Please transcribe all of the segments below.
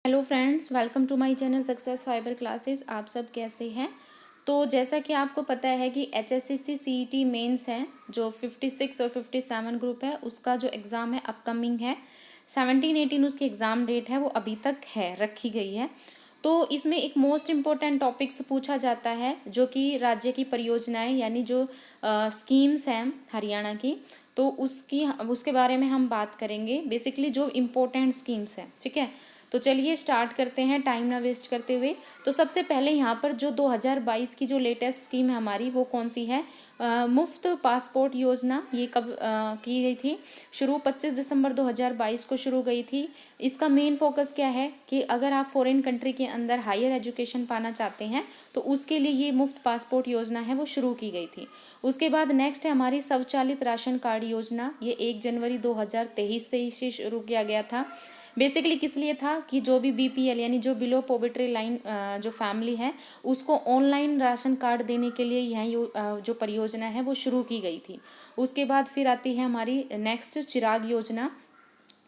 Hello friends, welcome to my channel success fiber classes. आप सब कैसे हैं? तो जैसा कि आपको पता है कि एचएससीसी सीईटी मेंस है जो 56 और 57 ग्रुप है, उसका जो एग्ज़ाम है अपकमिंग है। 17-18 उसकी एग्ज़ाम डेट है, वो अभी तक है रखी गई है। तो इसमें एक मोस्ट इम्पोर्टेंट टॉपिक्स पूछा जाता है जो कि राज्य की परियोजनाएं यानी जो स्कीम्स हैं हरियाणा की, तो उसके बारे में हम बात करेंगे। बेसिकली जो इम्पोर्टेंट स्कीम्स हैं, ठीक है। तो चलिए स्टार्ट करते हैं टाइम ना वेस्ट करते हुए। तो सबसे पहले यहाँ पर जो 2022 की जो लेटेस्ट स्कीम है हमारी, वो कौन सी है? मुफ्त पासपोर्ट योजना। ये कब की गई थी शुरू? 25 दिसंबर 2022 को शुरू गई थी। इसका मेन फोकस क्या है कि अगर आप फॉरेन कंट्री के अंदर हायर एजुकेशन पाना चाहते हैं तो उसके लिए ये मुफ्त पासपोर्ट योजना है वो शुरू की गई थी। उसके बाद नेक्स्ट है हमारी स्वचालित राशन कार्ड योजना। ये 1 जनवरी 2023 से इसे शुरू किया गया था। बेसिकली किस लिए था कि जो भी बीपीएल यानी जो बिलो पॉवर्टी लाइन जो फैमिली है उसको ऑनलाइन राशन कार्ड देने के लिए यह जो परियोजना है वो शुरू की गई थी। उसके बाद फिर आती है हमारी नेक्स्ट चिराग योजना।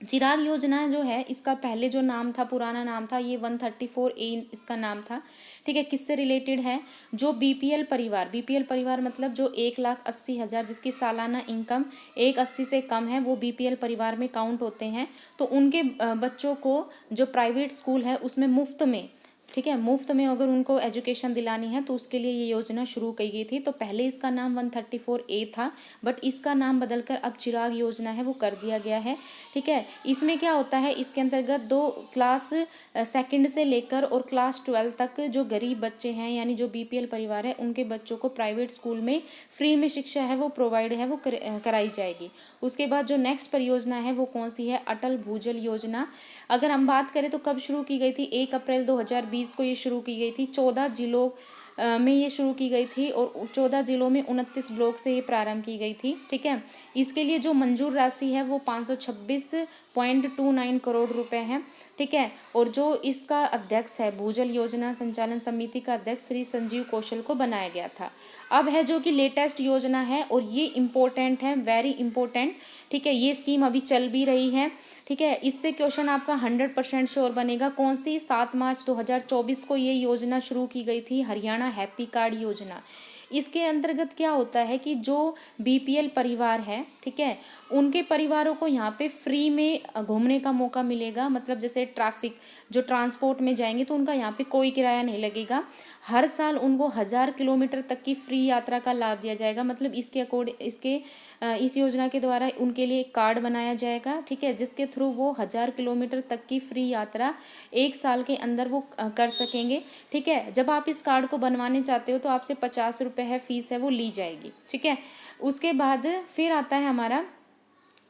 चिराग योजना जो है, इसका पहले जो नाम था, पुराना नाम था, ये 134A इसका नाम था। ठीक है, किससे रिलेटेड है? जो बीपीएल परिवार मतलब जो 1,80,000 जिसकी सालाना इनकम 1,80 से कम है, वो बीपीएल परिवार में काउंट होते हैं। तो उनके बच्चों को जो प्राइवेट स्कूल है उसमें मुफ्त में, ठीक है, मुफ्त में अगर उनको एजुकेशन दिलानी है तो उसके लिए ये योजना शुरू की गई थी। तो पहले इसका नाम 134A था, बट इसका नाम बदलकर अब चिराग योजना है वो कर दिया गया है। ठीक है, इसमें क्या होता है, इसके अंतर्गत दो क्लास सेकंड से लेकर और क्लास 12 तक जो गरीब बच्चे हैं यानी जो बीपीएल परिवार है उनके बच्चों को प्राइवेट स्कूल में फ्री में शिक्षा है वो प्रोवाइड है वो कराई जाएगी। उसके बाद जो नेक्स्ट परियोजना है वो कौन सी है? अटल भूजल योजना। अगर हम बात करें तो कब शुरू की गई थी? 1 अप्रैल 2020 को ये शुरू की गई थी। 14 जिलों में ये शुरू की गई थी और 14 जिलों में 29 ब्लॉक से ये प्रारंभ की गई थी। ठीक है, इसके लिए जो मंजूर राशि है वो 526.29 करोड़ रुपए है। ठीक है, और जो इसका अध्यक्ष है, भूजल योजना संचालन समिति का अध्यक्ष श्री संजीव कौशल को बनाया गया था। अब है जो कि लेटेस्ट योजना है और ये इम्पोर्टेंट है, वेरी इंपॉर्टेंट। ठीक है, ये स्कीम अभी चल भी रही है। ठीक है, इससे क्वेश्चन आपका 100% श्योर बनेगा। कौन सी? 7 मार्च 2024 को ये योजना शुरू की गई थी, हरियाणा हैप्पी कार्ड योजना। इसके अंतर्गत क्या होता है कि जो बीपीएल परिवार है, ठीक है, उनके परिवारों को यहाँ पे फ्री में घूमने का मौका मिलेगा। मतलब जैसे ट्रैफिक जो ट्रांसपोर्ट में जाएंगे तो उनका यहाँ पे कोई किराया नहीं लगेगा। हर साल उनको 1000 किलोमीटर तक की फ्री यात्रा का लाभ दिया जाएगा। मतलब इस योजना के द्वारा उनके लिए एक कार्ड बनाया जाएगा, ठीक है, जिसके थ्रू वो 1000 किलोमीटर तक की फ्री यात्रा 1 साल के अंदर वो कर सकेंगे। ठीक है, जब आप इस कार्ड को बनवाने चाहते हो तो आपसे 50 रुपये है फीस है वो ली जाएगी। ठीक है, उसके बाद फिर आता है हमारा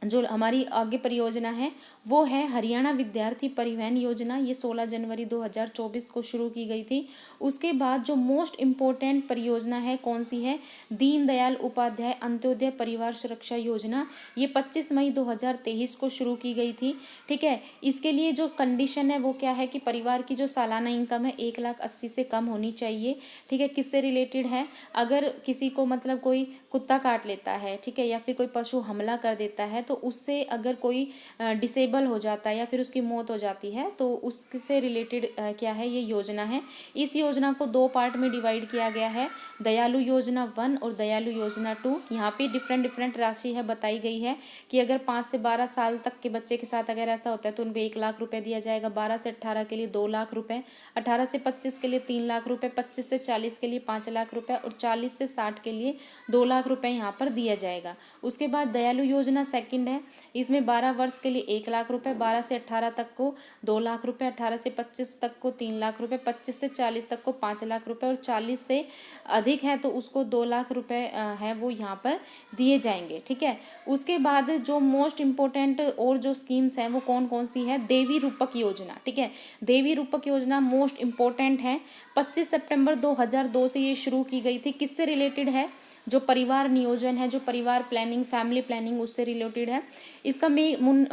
जो हमारी आगे परियोजना है वो है हरियाणा विद्यार्थी परिवहन योजना। ये 16 जनवरी 2024 को शुरू की गई थी। उसके बाद जो मोस्ट इम्पोर्टेंट परियोजना है कौन सी है? दीनदयाल उपाध्याय अंत्योदय परिवार सुरक्षा योजना। ये 25 मई 2023 को शुरू की गई थी। ठीक है, इसके लिए जो कंडीशन है वो क्या है कि परिवार की जो सालाना इनकम है 1,80,000 से कम होनी चाहिए। ठीक है, किससे रिलेटेड है? अगर किसी को मतलब कोई कुत्ता काट लेता है, ठीक है, या फिर कोई पशु हमला कर देता है तो उससे अगर कोई डिसेबल हो जाता है या फिर उसकी मौत हो जाती है तो उससे रिलेटेड क्या है, ये योजना है। इस योजना को 2 पार्ट में डिवाइड किया गया है, दयालु योजना 1 और दयालु योजना 2। यहाँ पे डिफरेंट राशि है बताई गई है कि अगर 5 से 12 साल तक के बच्चे के साथ अगर ऐसा होता है तो उनको 1,00,000 रुपये दिया जाएगा। 12 से 18 के लिए 2,00,000 रुपये, 18 से 25 के लिए 3,00,000 रुपये, 25 से 40 के लिए 5,00,000 रुपये और 40 से 60 के लिए 2,00,000 रुपये यहाँ पर दिया जाएगा। उसके बाद दयालु योजना सेकंड है, इसमें 12 वर्ष के लिए 1,00,000 रुपये, 12 से 18 तक को 2,00,000 रुपये, 18 से 25 तक को 3,00,000 रुपये, 25 से 40 तक को 5,00,000 रुपये और 40 से अधिक है तो उसको 2,00,000 रुपये है वो यहाँ पर दिए जाएंगे। ठीक है, उसके बाद जो मोस्ट इम्पोर्टेंट और जो स्कीम्स हैं वो कौन कौन सी है? देवी रूपक योजना। ठीक है, देवी रूपक योजना मोस्ट इम्पोर्टेंट है। 25 सितंबर 2002 से ये शुरू की गई थी। किससे रिलेटेड है? जो परिवार नियोजन है, जो परिवार प्लानिंग, फैमिली प्लानिंग उससे रिलेटेड है। इसका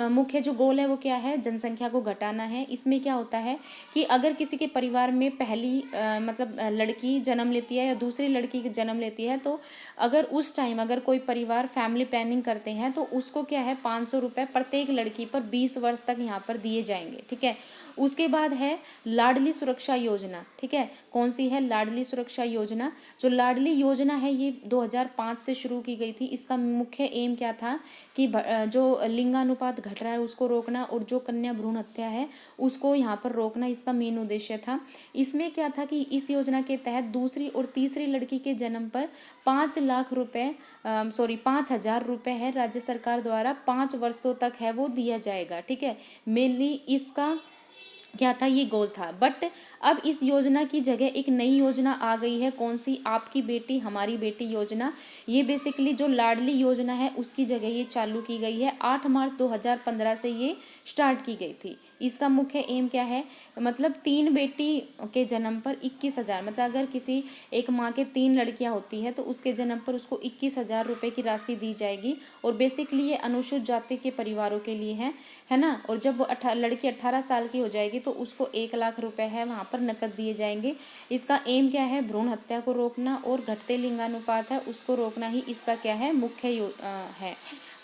मुख्य जो गोल है वो क्या है, जनसंख्या को घटाना है। इसमें क्या होता है कि अगर किसी के परिवार में पहली मतलब लड़की जन्म लेती है या दूसरी लड़की जन्म लेती है, तो अगर उस टाइम अगर कोई परिवार फैमिली प्लानिंग करते हैं तो उसको क्या है 500 रुपये प्रत्येक लड़की पर 20 वर्ष तक यहाँ पर दिए जाएंगे। ठीक है। उसके बाद है लाडली सुरक्षा योजना। ठीक है, कौन सी है, लाडली सुरक्षा योजना। जो लाडली योजना है ये 2005 से शुरू की गई थी। इसका मुख्य एम क्या था कि जो लिंगानुपात घट रहा है उसको रोकना और जो कन्या भ्रूण हत्या है उसको यहाँ पर रोकना, इसका मेन उद्देश्य था। इसमें क्या था कि इस योजना के तहत दूसरी और तीसरी लड़की के जन्म पर 5 लाख रुपए 5,000 रुपये है राज्य सरकार द्वारा 5 वर्षों तक है वो दिया जाएगा। ठीक है, मेनली इसका क्या था, ये गोल था। बट अब इस योजना की जगह एक नई योजना आ गई है, कौन सी, आपकी बेटी हमारी बेटी योजना। ये बेसिकली जो लाडली योजना है उसकी जगह ये चालू की गई है। 8 मार्च 2015 से ये स्टार्ट की गई थी। इसका मुख्य एम क्या है, मतलब 3 बेटी के जन्म पर 21,000, मतलब अगर किसी एक माँ के 3 लड़कियां होती है तो उसके जन्म पर उसको 21,000 रुपये की राशि दी जाएगी। और बेसिकली ये अनुसूचित जाति के परिवारों के लिए है ना। और जब वो लड़की 18 साल की हो जाएगी तो उसको 1 लाख रुपए है वहाँ पर नकद दिए जाएंगे। इसका एम क्या है, भ्रूण हत्या को रोकना और घटते लिंगानुपात है उसको रोकना ही इसका क्या है, मुख्य है।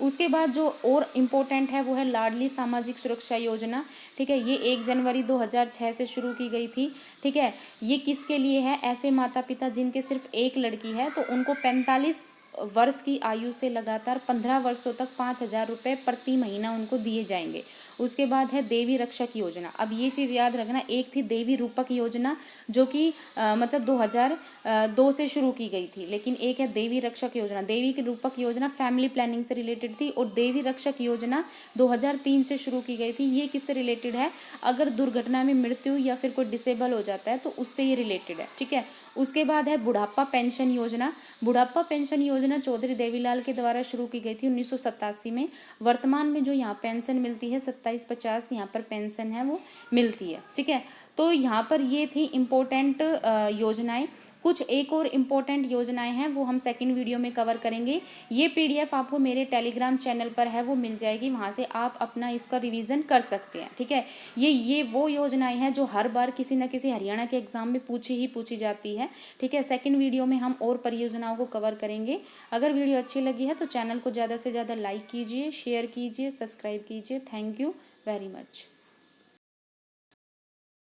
उसके बाद जो और इम्पोर्टेंट है वो है लाडली सामाजिक सुरक्षा योजना। ठीक है, ये 1 जनवरी 2006 से शुरू की गई थी। ठीक है, ये किसके लिए है, ऐसे माता पिता जिनके सिर्फ एक लड़की है तो उनको 45 वर्ष की आयु से लगातार 15 वर्षों तक 5,000 रुपये प्रति महीना उनको दिए जाएंगे। उसके बाद है देवी रक्षक योजना। अब ये चीज़ याद रखना, एक थी देवी रूपक योजना जो कि मतलब 2002 से शुरू की गई थी, लेकिन एक है देवी रक्षक योजना। देवी की रूपक योजना फैमिली प्लानिंग से रिलेटेड थी और देवी रक्षक योजना 2003 से शुरू की गई थी। ये किससे रिलेटेड है, अगर दुर्घटना में मृत्यु या फिर कोई डिसेबल हो जाता है तो उससे ये रिलेटेड है। ठीक है, उसके बाद है बुढ़ापा पेंशन योजना। बुढ़ापा पेंशन योजना चौधरी देवीलाल के द्वारा शुरू की गई थी 1987 में। वर्तमान में जो यहाँ पेंशन मिलती है 2750 यहाँ पर पेंशन है वो मिलती है। ठीक है, तो यहाँ पर ये थी इम्पोर्टेंट योजनाएं। कुछ एक और इम्पोर्टेंट योजनाएं हैं वो हम सेकंड वीडियो में कवर करेंगे। ये पीडीएफ आपको मेरे टेलीग्राम चैनल पर है वो मिल जाएगी, वहाँ से आप अपना इसका रिवीजन कर सकते हैं। ठीक है, ये वो योजनाएं हैं जो हर बार किसी न किसी हरियाणा के एग्जाम में पूछी जाती है। ठीक है, सेकंड वीडियो में हम और परियोजनाओं को कवर करेंगे। अगर वीडियो अच्छी लगी है तो चैनल को ज़्यादा से ज़्यादा लाइक कीजिए, शेयर कीजिए, सब्सक्राइब कीजिए। Thank you very much.